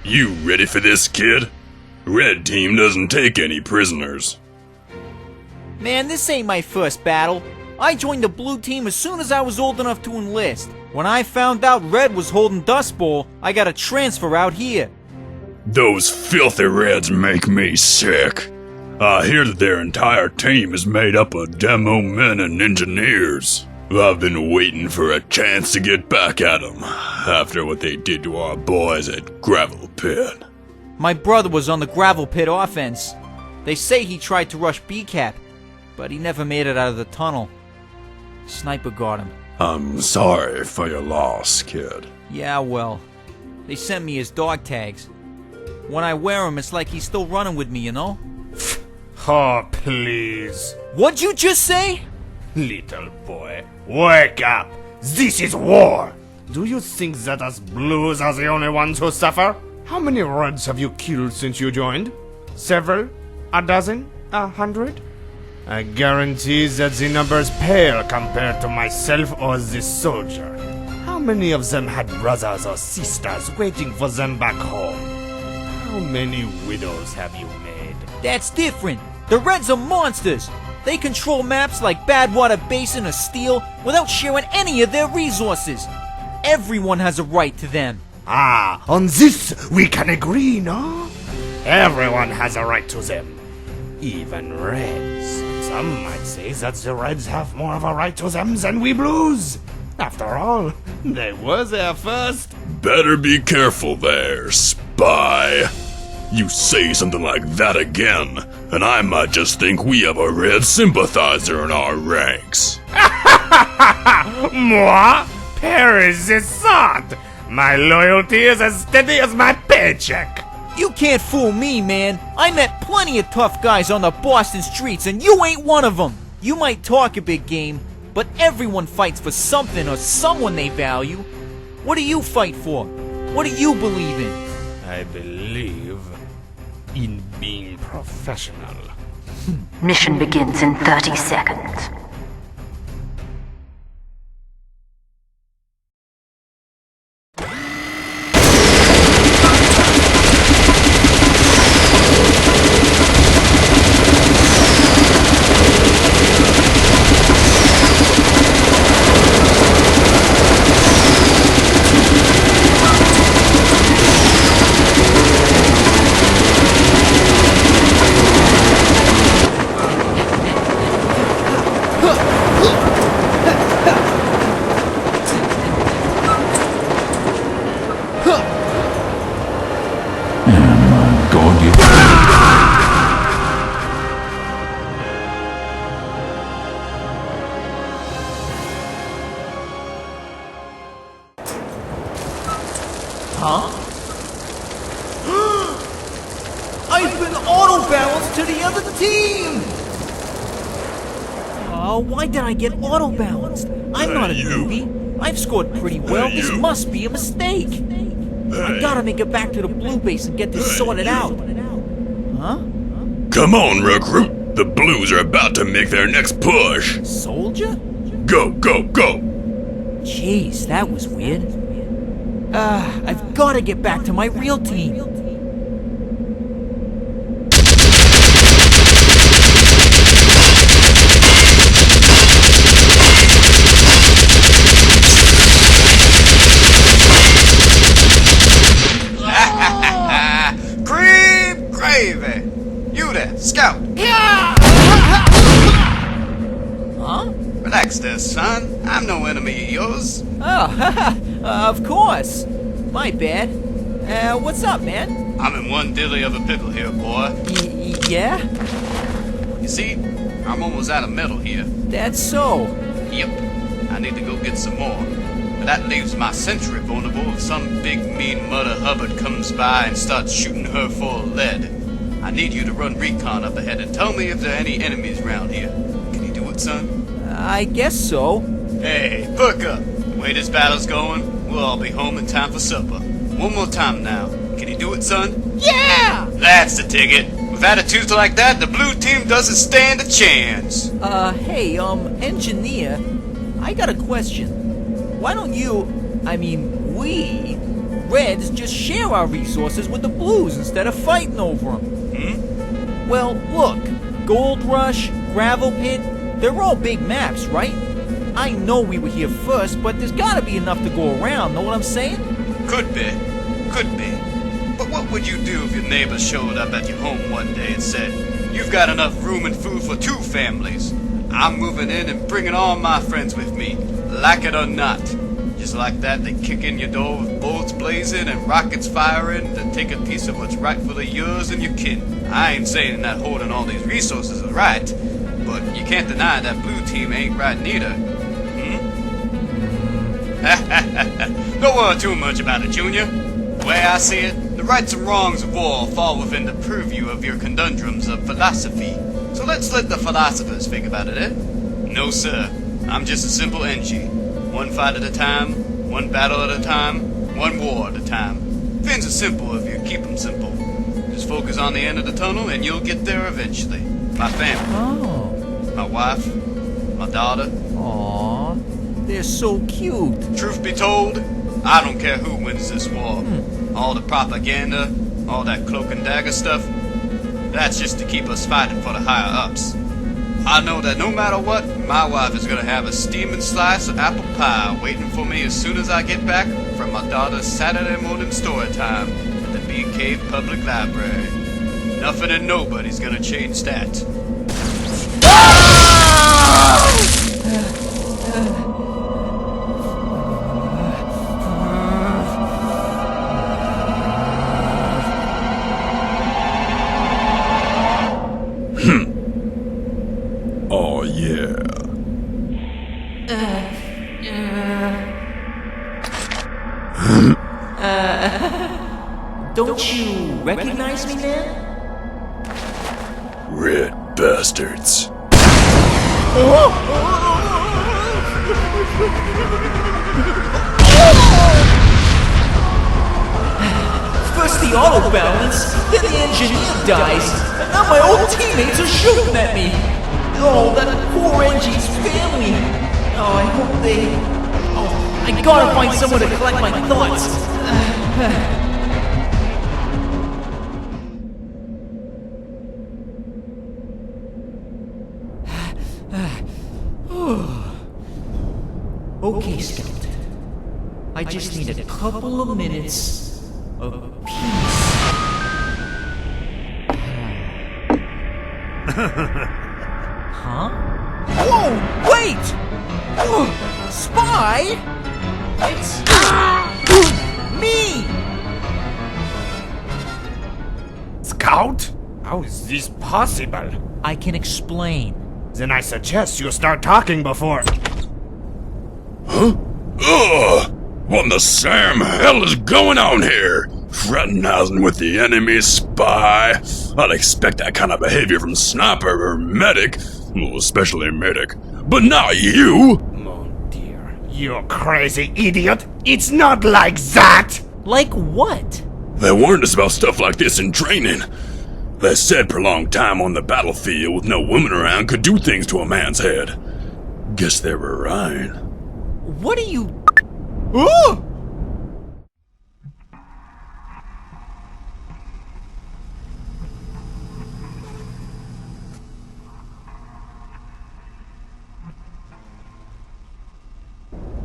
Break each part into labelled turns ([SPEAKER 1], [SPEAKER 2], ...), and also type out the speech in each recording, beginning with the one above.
[SPEAKER 1] You ready for this, kid? Red team doesn't take any prisoners.
[SPEAKER 2] Man, this ain't my first battle. I joined the blue team as soon as I was old enough to enlist. When I found out Red was holding Dust Bowl, I got a transfer out here.
[SPEAKER 1] Those filthy Reds make me sick. I hear that their entire team is made up of demo men and engineers. I've been waiting for a chance to get back at them after what they did to our boys at Gravel Pit.
[SPEAKER 2] My brother was on the Gravel Pit offense. They say he tried to rush B-Cap, but he never made it out of the tunnel. Sniper got him.
[SPEAKER 1] I'm sorry for your loss, kid.
[SPEAKER 2] Yeah, well, they sent me his dog tags. When I wear them, it's like he's still running with me, you know?
[SPEAKER 3] Oh, please.
[SPEAKER 2] What'd you just say?
[SPEAKER 3] Little boy, wake up! This is war! Do you think that us blues are the only ones who suffer? How many Reds have you killed since you joined? Several? A dozen? 100? I guarantee that the numbers pale compared to myself or this soldier. How many of them had brothers or sisters waiting for them back home? How many widows have you made?
[SPEAKER 2] That's different. The Reds are monsters. They control maps like Badwater Basin or Steel without sharing any of their resources. Everyone has a right to them.
[SPEAKER 3] Ah, on this we can agree, no? Everyone has a right to them. Even Reds. Some might say that the Reds have more of a right to them than we Blues. After all, they were there first.
[SPEAKER 1] Better be careful there, spy. You say something like that again, and I might just think we have a Red sympathizer in our ranks.
[SPEAKER 3] Moi? Perish the thought! My loyalty is as steady as my paycheck.
[SPEAKER 2] You can't fool me, man. I met plenty of tough guys on the Boston streets, and you ain't one of them. You might talk a big game, but everyone fights for something or someone they value. What do you fight for? What do you believe in?
[SPEAKER 3] I believe in being professional.
[SPEAKER 4] Mission begins in 30 seconds.
[SPEAKER 2] Huh? I've been auto-balanced to the other team! Why did I get auto-balanced? I'm not a newbie. I've scored pretty well. This must be a mistake. I gotta make it back to the blue base and get this sorted out. Huh?
[SPEAKER 1] Come on, recruit. The Blues are about to make their next push.
[SPEAKER 2] Soldier?
[SPEAKER 1] Go, go, go!
[SPEAKER 2] Jeez, that was weird. I've gotta get back to my real team.
[SPEAKER 5] Relax there, son. I'm no enemy of yours.
[SPEAKER 2] Oh, of course. My bad. What's up, man?
[SPEAKER 5] I'm in one dilly of a pickle here, boy.
[SPEAKER 2] Yeah?
[SPEAKER 5] You see, I'm almost out of metal here.
[SPEAKER 2] That's so.
[SPEAKER 5] Yep. I need to go get some more. But that leaves my sentry vulnerable if some big mean mother hubbard comes by and starts shooting her full of lead. I need you to run recon up ahead and tell me if there are any enemies around here. Can you do it, son?
[SPEAKER 2] I guess so.
[SPEAKER 5] Hey, perk up. The way this battle's going, we'll all be home in time for supper. One more time now. Can you do it, son?
[SPEAKER 2] Yeah!
[SPEAKER 5] That's the ticket. With attitudes like that, the blue team doesn't stand a chance.
[SPEAKER 2] Hey, engineer, I got a question. Why don't we, Reds, just share our resources with the Blues instead of fighting over them? Well, look, Gold Rush, Gravel Pit, they're all big maps, right? I know we were here first, but there's gotta be enough to go around, know what I'm saying?
[SPEAKER 5] Could be. But what would you do if your neighbor showed up at your home one day and said, "You've got enough room and food for 2 families. I'm moving in and bringing all my friends with me, like it or not." Just like that, they kick in your door with bullets blazing and rockets firing to take a piece of what's rightfully yours and your kin. I ain't saying that holding all these resources is right, but you can't deny that blue team ain't right neither. Don't worry too much about it, Junior. The way I see it, the rights and wrongs of war fall within the purview of your conundrums of philosophy. So let's let the philosophers think about it, eh? No, sir. I'm just a simple NG. One fight at a time, one battle at a time, one war at a time. Things are simple if you keep them simple. Just focus on the end of the tunnel and you'll get there eventually. My family.
[SPEAKER 2] Oh.
[SPEAKER 5] My wife. My daughter.
[SPEAKER 2] Aw, they're so cute.
[SPEAKER 5] Truth be told, I don't care who wins this war. All the propaganda, all that cloak and dagger stuff, that's just to keep us fighting for the higher-ups. I know that no matter what, my wife is gonna have a steaming slice of apple pie waiting for me as soon as I get back from my daughter's Saturday morning story time at the Bee Cave Public Library. Nothing and nobody's gonna change that.
[SPEAKER 1] Oh, yeah.
[SPEAKER 2] Don't you recognize me, man?
[SPEAKER 1] Red bastards.
[SPEAKER 2] First the auto balance, then the engineer dies, and now my old teammates are shooting at me. Oh, that poor Engie's family. Oh, I hope they... Oh, I gotta find somewhere to collect my thoughts. Okay, Skeleton. I just need a couple of minutes of peace. Huh? Whoa! Wait! Spy? It's... me!
[SPEAKER 3] Scout? How is this possible?
[SPEAKER 2] I can explain.
[SPEAKER 3] Then I suggest you start talking before...
[SPEAKER 1] Huh? Ugh! What in the Sam hell is going on here? Fraternizing with the enemy spy? I'd expect that kind of behavior from sniper or medic. Well, especially medic. But not you!
[SPEAKER 3] Oh dear. You crazy idiot! It's not like that!
[SPEAKER 2] Like what?
[SPEAKER 1] They warned us about stuff like this in training. They said prolonged time on the battlefield with no women around could do things to a man's head. Guess they were right.
[SPEAKER 2] What are you...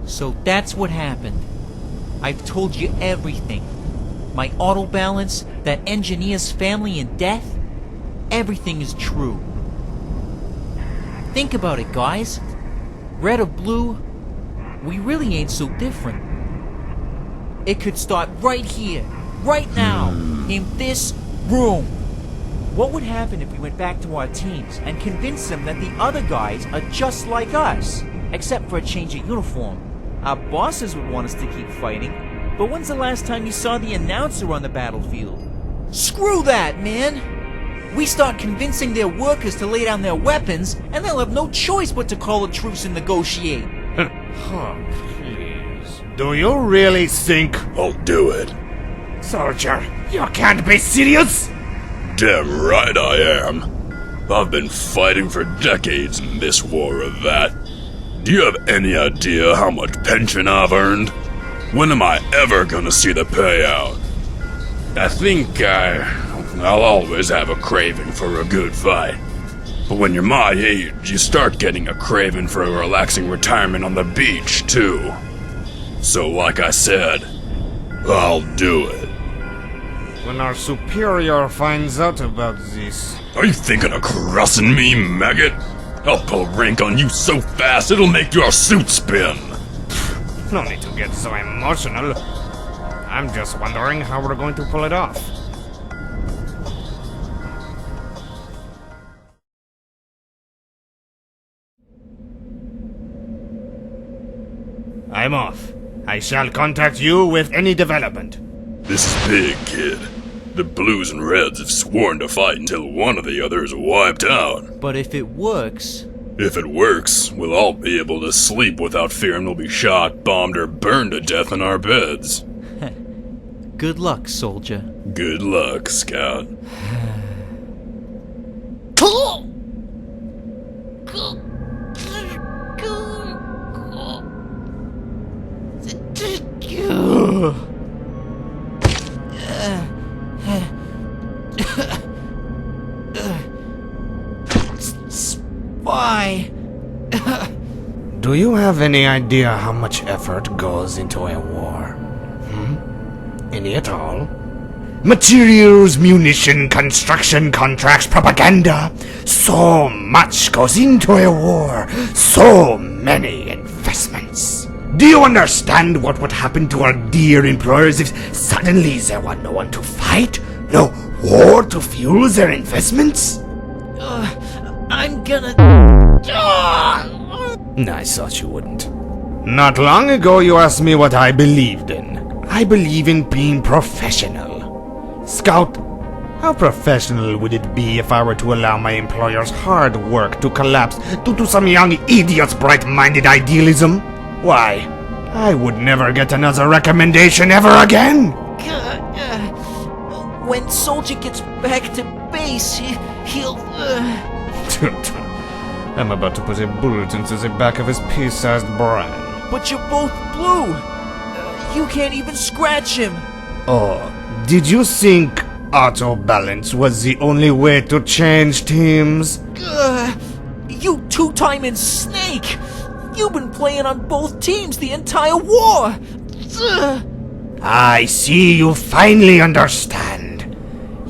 [SPEAKER 2] So that's what happened. I've told you everything. My auto balance, that engineer's family and death, everything is true. Think about it, guys. red or blue, we really ain't so different. It could start right here, right now, in this room. What would happen if we went back to our teams and convinced them that the other guys are just like us, except for a change of uniform? Our bosses would want us to keep fighting, but when's the last time you saw the announcer on the battlefield? Screw that, man! We start convincing their workers to lay down their weapons, and they'll have no choice but to call a truce and negotiate.
[SPEAKER 3] Oh, please. Do you really think...
[SPEAKER 1] I'll do it.
[SPEAKER 3] Soldier, you can't be serious?
[SPEAKER 1] Damn right I am. I've been fighting for decades in this war or that. Do you have any idea how much pension I've earned? When am I ever gonna see the payout? I think I'll always have a craving for a good fight. But when you're my age, you start getting a craving for a relaxing retirement on the beach, too. So like I said, I'll do it.
[SPEAKER 3] When our superior finds out about this...
[SPEAKER 1] Are you thinking of crossing me, maggot? I'll pull rank on you so fast it'll make your suit spin.
[SPEAKER 3] No need to get so emotional. I'm just wondering how we're going to pull it off. I'm off. I shall contact you with any development.
[SPEAKER 1] This is big, kid. The Blues and Reds have sworn to fight until one of the others is wiped out.
[SPEAKER 2] But if it works...
[SPEAKER 1] If it works, we'll all be able to sleep without fearing we'll be shot, bombed, or burned to death in our beds.
[SPEAKER 2] Good luck, soldier.
[SPEAKER 1] Good luck, Scout.
[SPEAKER 2] Spy!
[SPEAKER 3] Do you have any idea how much effort goes into a war? Any at all? Materials, munition, construction, contracts, propaganda. So much goes into a war. So many investments. Do you understand what would happen to our dear employers if suddenly there were no one to fight? No war to fuel their investments?
[SPEAKER 2] I'm gonna...
[SPEAKER 3] I thought you wouldn't. Not long ago you asked me what I believed in. I believe in being professional. Scout, how professional would it be if I were to allow my employer's hard work to collapse due to some young idiot's bright-minded idealism? Why, I would never get another recommendation ever again!
[SPEAKER 2] When Soldier gets back to base, he'll...
[SPEAKER 3] I'm about to put a bullet into the back of his pea-sized brain.
[SPEAKER 2] But you're both blue! You can't even scratch him!
[SPEAKER 3] Oh, did you think auto-balance was the only way to change teams?
[SPEAKER 2] You two-timing snake! You've been playing on both teams the entire war!
[SPEAKER 3] I see you finally understand.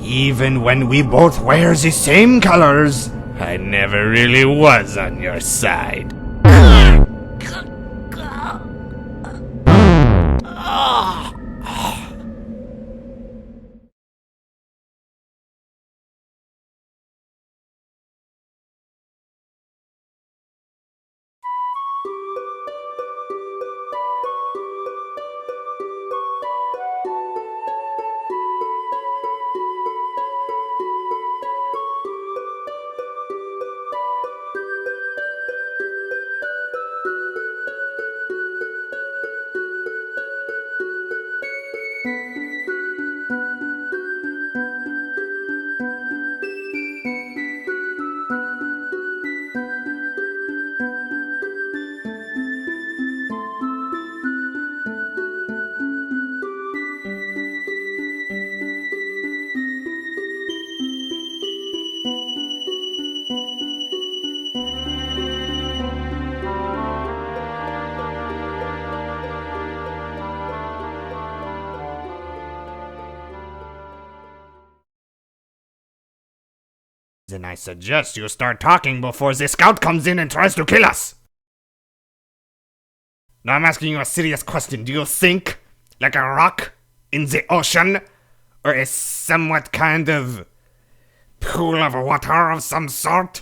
[SPEAKER 3] Even when we both wear the same colors, I never really was on your side. Then I suggest you start talking before the scout comes in and tries to kill us. Now I'm asking you a serious question. Do you think like a rock in the ocean? Or a somewhat kind of pool of water of some sort?